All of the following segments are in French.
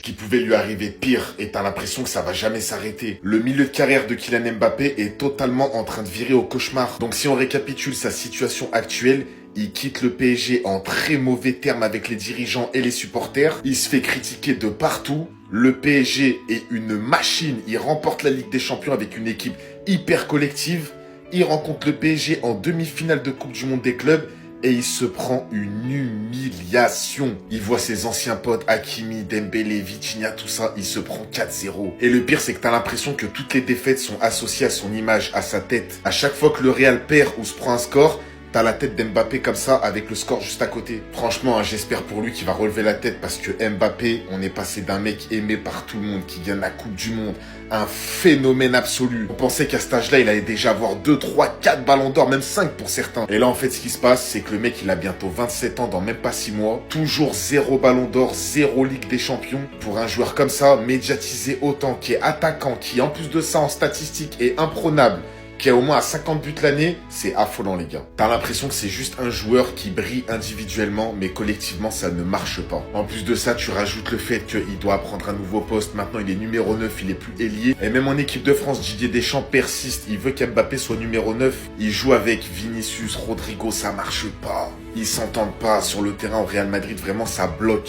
qui pouvait lui arriver pire et t'as l'impression que ça va jamais s'arrêter. Le milieu de carrière de Kylian Mbappé est totalement en train de virer au cauchemar. Donc si on récapitule sa situation actuelle, il quitte le PSG en très mauvais termes avec les dirigeants et les supporters. Il se fait critiquer de partout. Le PSG est une machine. Il remporte la Ligue des Champions avec une équipe hyper collective. Il rencontre le PSG en demi-finale de Coupe du Monde des clubs et il se prend une humiliation. Il voit ses anciens potes, Hakimi, Dembélé, Vitinha, tout ça, il se prend 4-0. Et le pire, c'est que t'as l'impression que toutes les défaites sont associées à son image, à sa tête. À chaque fois que le Real perd ou se prend un score, t'as la tête d'Mbappé comme ça, avec le score juste à côté. Franchement, j'espère pour lui qu'il va relever la tête parce que Mbappé, on est passé d'un mec aimé par tout le monde, qui gagne la Coupe du Monde, un phénomène absolu. On pensait qu'à cet âge-là, il allait déjà avoir 2, 3, 4 ballons d'or, même 5 pour certains. Et là, en fait, ce qui se passe, c'est que le mec, il a bientôt 27 ans dans même pas 6 mois. Toujours 0 ballon d'or, 0 Ligue des Champions. Pour un joueur comme ça, médiatisé autant, qui est attaquant, qui en plus de ça, en statistique, est imprenable, qui est au moins à 50 buts l'année, c'est affolant les gars. T'as l'impression que c'est juste un joueur qui brille individuellement, mais collectivement ça ne marche pas. En plus de ça, tu rajoutes le fait qu'il doit apprendre un nouveau poste. Maintenant il est numéro 9, il est plus ailier. Et même en équipe de France, Didier Deschamps persiste. Il veut qu'Mbappé soit numéro 9. Il joue avec Vinicius, Rodrigo, ça marche pas. Ils s'entendent pas sur le terrain au Real Madrid, vraiment ça bloque,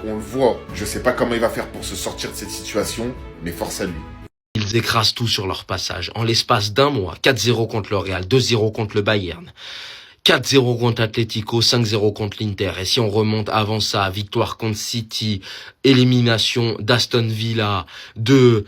on le voit. Je sais pas comment il va faire pour se sortir de cette situation, mais force à lui. Ils écrasent tout sur leur passage. En l'espace d'un mois, 4-0 contre le Real, 2-0 contre le Bayern, 4-0 contre Atlético, 5-0 contre l'Inter. Et si on remonte avant ça, victoire contre City, élimination d'Aston Villa, de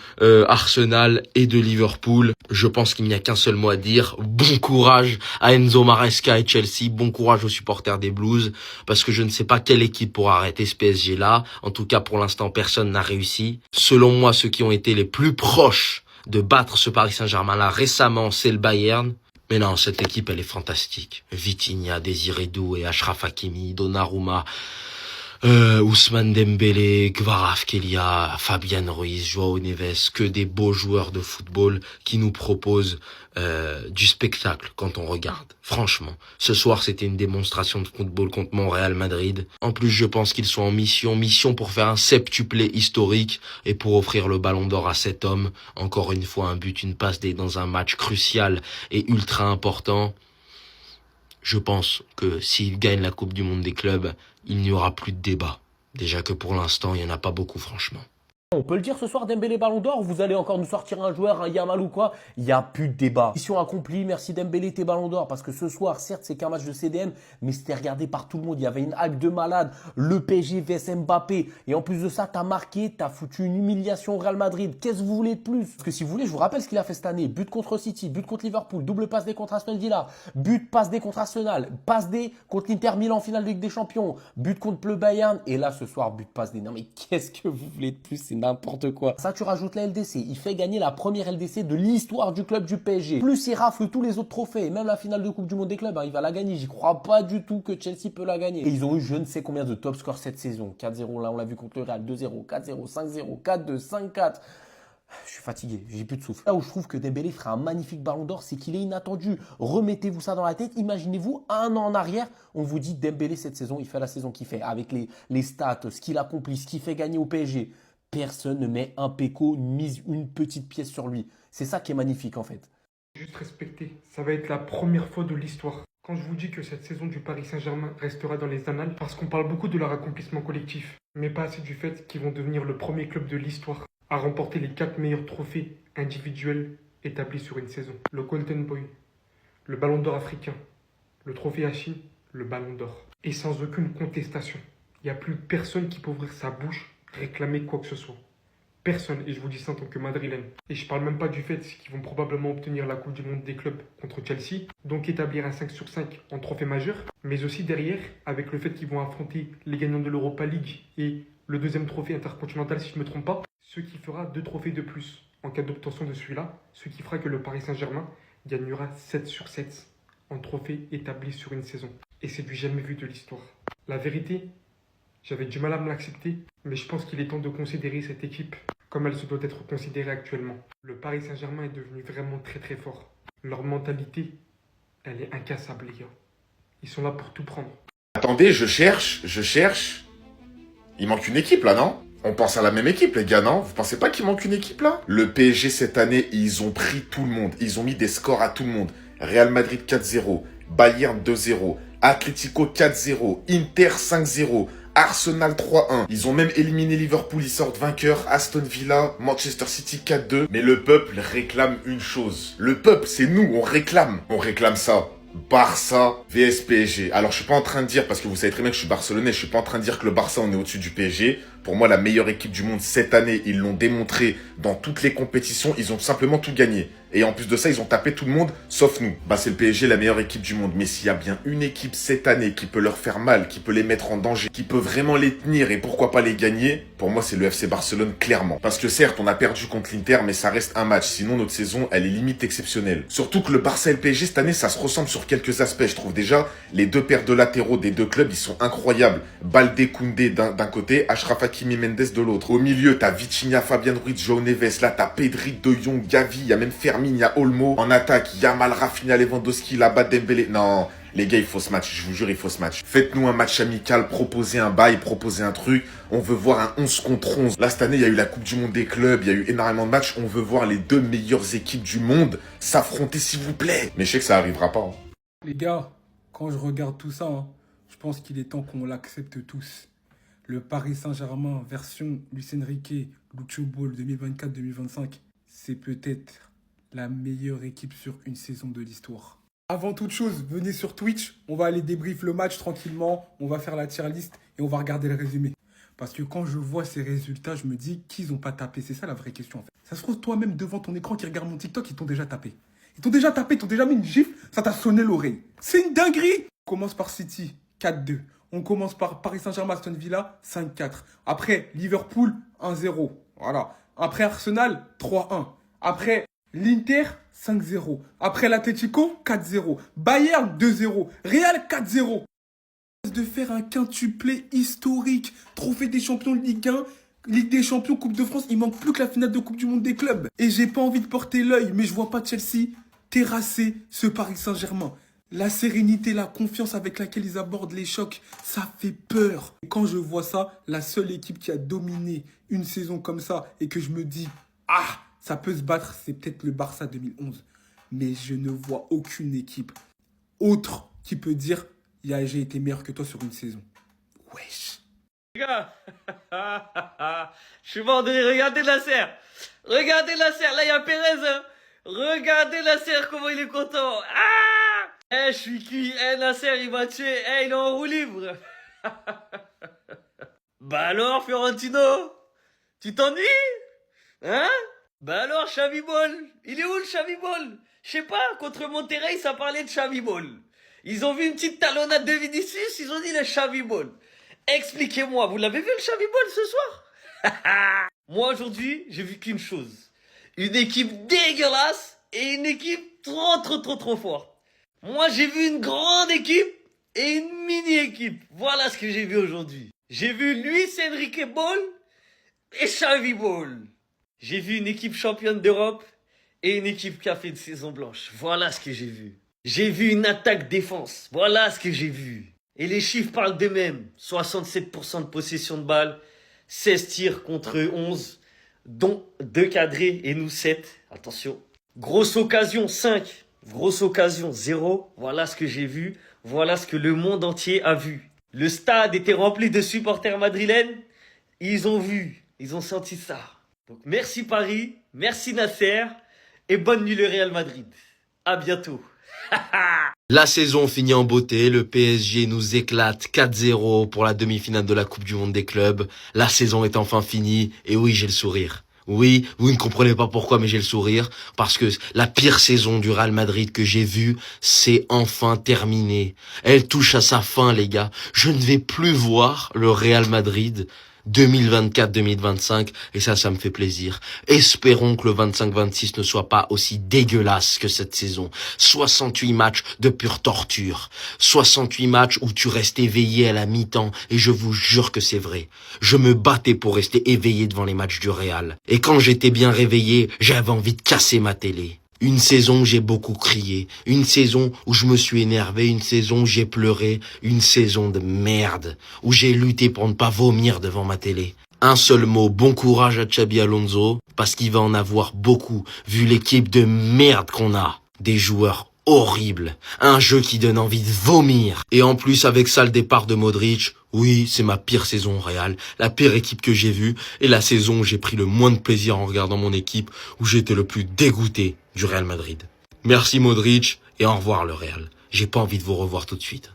Arsenal et de Liverpool, je pense qu'il n'y a qu'un seul mot à dire. Bon courage à Enzo Maresca et Chelsea, bon courage aux supporters des Blues, parce que je ne sais pas quelle équipe pourra arrêter ce PSG-là. En tout cas, pour l'instant, personne n'a réussi. Selon moi, ceux qui ont été les plus proches de battre ce Paris Saint-Germain-là récemment, c'est le Bayern. Mais non, cette équipe, elle est fantastique. Vitinha, Désiré Doué, Achraf Hakimi, Donnarumma, Ousmane Dembélé, Kvaratskhelia, Fabian Ruiz, Joao Neves, que des beaux joueurs de football qui nous proposent du spectacle quand on regarde. Franchement, ce soir c'était une démonstration de football contre Montréal Madrid. En plus, je pense qu'ils sont en mission pour faire un septuplé historique et pour offrir le ballon d'or à cet homme. Encore une fois, un but, une passe dans un match crucial et ultra important. Je pense que s'il gagne la Coupe du Monde des clubs, il n'y aura plus de débat. Déjà que pour l'instant, il n'y en a pas beaucoup, franchement. On peut le dire ce soir, Dembélé Ballon d'Or, vous allez encore nous sortir un joueur, un Yamal ou quoi? Il n'y a plus de débat. Mission accomplie, merci Dembélé, t'es Ballon d'Or. Parce que ce soir, certes, c'est qu'un match de CDM, mais c'était regardé par tout le monde. Il y avait une hype de malade, le PSG vs Mbappé. Et en plus de ça, t'as marqué, t'as foutu une humiliation au Real Madrid. Qu'est-ce que vous voulez de plus? Parce que si vous voulez, je vous rappelle ce qu'il a fait cette année. But contre City, but contre Liverpool, double passe D contre Aston Villa, but passe D contre Arsenal, passe D contre l'Inter Milan en finale de Ligue des Champions, but contre le Bayern. Et là, ce soir, but passe D. Non mais qu'est-ce que vous voulez de plus? C'est n'importe quoi. Ça, tu rajoutes la LDC. Il fait gagner la première LDC de l'histoire du club du PSG. Plus il rafle tous les autres trophées. Même la finale de Coupe du Monde des clubs, il va la gagner. J'y crois pas du tout que Chelsea peut la gagner. Et ils ont eu je ne sais combien de top scores cette saison. 4-0, là on l'a vu contre le Real. 2-0, 4-0, 5-0, 4-2, 5-4. Je suis fatigué, j'ai plus de souffle. Là où je trouve que Dembélé fera un magnifique ballon d'or, c'est qu'il est inattendu. Remettez-vous ça dans la tête. Imaginez-vous, un an en arrière, on vous dit Dembélé cette saison, il fait la saison qu'il fait. Avec les stats, ce qu'il accomplit, ce qu'il fait gagner au PSG. Personne ne met un péco, mise une petite pièce sur lui. C'est ça qui est magnifique en fait. Juste respecter, ça va être la première fois de l'histoire. Quand je vous dis que cette saison du Paris Saint-Germain restera dans les annales, parce qu'on parle beaucoup de leur accomplissement collectif, mais pas assez du fait qu'ils vont devenir le premier club de l'histoire à remporter les 4 meilleurs trophées individuels établis sur une saison. Le Golden Boy, le Ballon d'Or africain, le trophée Hachim, le Ballon d'Or. Et sans aucune contestation. Il n'y a plus personne qui peut ouvrir sa bouche, réclamer quoi que ce soit. Personne, et je vous dis ça en tant que madrilène. Et je parle même pas du fait qu'ils vont probablement obtenir la Coupe du Monde des clubs contre Chelsea, donc établir un 5 sur 5 en trophée majeur, mais aussi derrière, avec le fait qu'ils vont affronter les gagnants de l'Europa League et le deuxième trophée intercontinental, si je ne me trompe pas, ce qui fera 2 trophées de plus en cas d'obtention de celui-là, ce qui fera que le Paris Saint-Germain gagnera 7 sur 7 en trophée établi sur une saison. Et c'est du jamais vu de l'histoire. La vérité, j'avais du mal à me l'accepter, mais je pense qu'il est temps de considérer cette équipe comme elle se doit être considérée actuellement. Le Paris Saint-Germain est devenu vraiment très très fort. Leur mentalité, elle est incassable les gars. Ils sont là pour tout prendre. Attendez, je cherche. Il manque une équipe là, non? On pense à la même équipe, les gars, non? Vous pensez pas qu'il manque une équipe, là? Le PSG, cette année, ils ont pris tout le monde. Ils ont mis des scores à tout le monde. Real Madrid 4-0, Bayern 2-0, Atlético 4-0, Inter 5-0, Arsenal 3-1. Ils ont même éliminé Liverpool, ils sortent vainqueurs, Aston Villa, Manchester City 4-2. Mais le peuple réclame une chose. Le peuple, c'est nous, on réclame. On réclame ça. Barça vs PSG. Alors je suis pas en train de dire, parce que vous savez très bien que je suis barcelonais, je suis pas en train de dire que le Barça on est au-dessus du PSG. Pour moi la meilleure équipe du monde cette année, ils l'ont démontré dans toutes les compétitions, ils ont simplement tout gagné. Et en plus de ça, ils ont tapé tout le monde, sauf nous. Bah c'est le PSG la meilleure équipe du monde. Mais s'il y a bien une équipe cette année qui peut leur faire mal, qui peut les mettre en danger, qui peut vraiment les tenir et pourquoi pas les gagner, pour moi c'est le FC Barcelone clairement. Parce que certes on a perdu contre l'Inter, mais ça reste un match. Sinon notre saison elle est limite exceptionnelle. Surtout que le Barça et le PSG cette année ça se ressemble sur quelques aspects. Je trouve déjà les deux paires de latéraux des deux clubs ils sont incroyables. Baldé, Koundé d'un côté, Achraf Hakimi, Mendes de l'autre. Au milieu t'as Vitinha, Fabian Ruiz, João Neves. Là t'as Pedri, De Jong, Gavi, il y a même Fermin, il y a Olmo. En attaque, Yamal, Rafinha, Lewandowski, là-bas Dembélé. Non, les gars, il faut ce match, je vous jure, il faut ce match. Faites-nous un match amical, proposez un bail, proposez un truc. On veut voir un 11 contre 11. Là, cette année, il y a eu la Coupe du Monde des clubs, il y a eu énormément de matchs. On veut voir les deux meilleures équipes du monde s'affronter, s'il vous plaît. Mais je sais que ça arrivera pas. Hein. Les gars, quand je regarde tout ça, je pense qu'il est temps qu'on l'accepte tous. Le Paris Saint-Germain version Luis Enrique, Lucho Ball 2024-2025, c'est peut-être la meilleure équipe sur une saison de l'histoire. Avant toute chose, venez sur Twitch, on va aller débrief le match tranquillement, on va faire la tier list et on va regarder le résumé. Parce que quand je vois ces résultats, je me dis qu'ils n'ont pas tapé. C'est ça la vraie question en fait. Ça se trouve toi-même devant ton écran qui regarde mon TikTok, ils t'ont déjà tapé. Ils t'ont déjà tapé, ils t'ont déjà mis une gifle, ça t'a sonné l'oreille. C'est une dinguerie. On commence par City, 4-2. On commence par Paris Saint-Germain, Aston Villa, 5-4. Après, Liverpool, 1-0. Voilà. Après Arsenal, 3-1. Après l'Inter, 5-0. Après l'Atlético, 4-0. Bayern, 2-0. Real, 4-0. De faire un quintuplé historique. Trophée des champions de Ligue 1, Ligue des champions, Coupe de France. Il manque plus que la finale de Coupe du Monde des clubs. Et j'ai pas envie de porter l'œil, mais je vois pas Chelsea terrasser ce Paris Saint-Germain. La sérénité, la confiance avec laquelle ils abordent les chocs, ça fait peur. Et quand je vois ça, la seule équipe qui a dominé une saison comme ça et que je me dis, ah, ça peut se battre, c'est peut-être le Barça 2011. Mais je ne vois aucune équipe autre qui peut dire, j'ai été meilleur que toi sur une saison. Wesh. Les gars, je suis mort de rire. Regardez Nasser. Regardez Nasser. Là, il y a Pérez. Hein. Regardez Nasser, comment il est content. Ah! Je suis cuit. Nasser, il m'a tué. Il est en roue libre. Bah alors, Fiorentino, tu t'ennuies? Hein? Bah alors, Xavi Ball. Il est où le Xavi Ball? Je sais pas, contre Monterrey, ça parlait de Xavi Ball. Ils ont vu une petite talonnade de Vinicius, ils ont dit le Xavi Ball. Expliquez-moi, vous l'avez vu le Xavi Ball ce soir? Moi aujourd'hui, j'ai vu qu'une chose. Une équipe dégueulasse et une équipe trop forte. Moi j'ai vu une grande équipe et une mini-équipe. Voilà ce que j'ai vu aujourd'hui. J'ai vu Luis Enrique Ball et Xavi Ball. J'ai vu une équipe championne d'Europe et une équipe qui a fait une saison blanche. Voilà ce que j'ai vu. J'ai vu une attaque-défense. Voilà ce que j'ai vu. Et les chiffres parlent d'eux-mêmes. 67% de possession de balle, 16 tirs contre 11, dont 2 cadrés et nous 7. Attention. Grosse occasion, 5. Grosse occasion, 0. Voilà ce que j'ai vu. Voilà ce que le monde entier a vu. Le stade était rempli de supporters madrilènes. Ils ont vu. Ils ont senti ça. Donc merci Paris, merci Nasser et bonne nuit le Real Madrid. À bientôt. La saison finit en beauté, le PSG nous éclate 4-0 pour la demi-finale de la Coupe du Monde des clubs. La saison est enfin finie et oui, j'ai le sourire. Oui, vous ne comprenez pas pourquoi, mais j'ai le sourire parce que la pire saison du Real Madrid que j'ai vue, c'est enfin terminé. Elle touche à sa fin, les gars. Je ne vais plus voir le Real Madrid 2024-2025 et ça me fait plaisir. Espérons que le 25-26 ne soit pas aussi dégueulasse que cette saison. 68 matchs de pure torture. 68 matchs où tu restes éveillé à la mi-temps et je vous jure que c'est vrai. Je me battais pour rester éveillé devant les matchs du Real. Et quand j'étais bien réveillé, j'avais envie de casser ma télé. Une saison où j'ai beaucoup crié, une saison où je me suis énervé, une saison où j'ai pleuré, une saison de merde, où j'ai lutté pour ne pas vomir devant ma télé. Un seul mot, bon courage à Xabi Alonso, parce qu'il va en avoir beaucoup, vu l'équipe de merde qu'on a. Des joueurs horribles, un jeu qui donne envie de vomir. Et en plus, avec ça, le départ de Modric, oui, c'est ma pire saison au Real, la pire équipe que j'ai vue, et la saison où j'ai pris le moins de plaisir en regardant mon équipe, où j'étais le plus dégoûté du Real Madrid. Merci Modric, et au revoir le Real. J'ai pas envie de vous revoir tout de suite.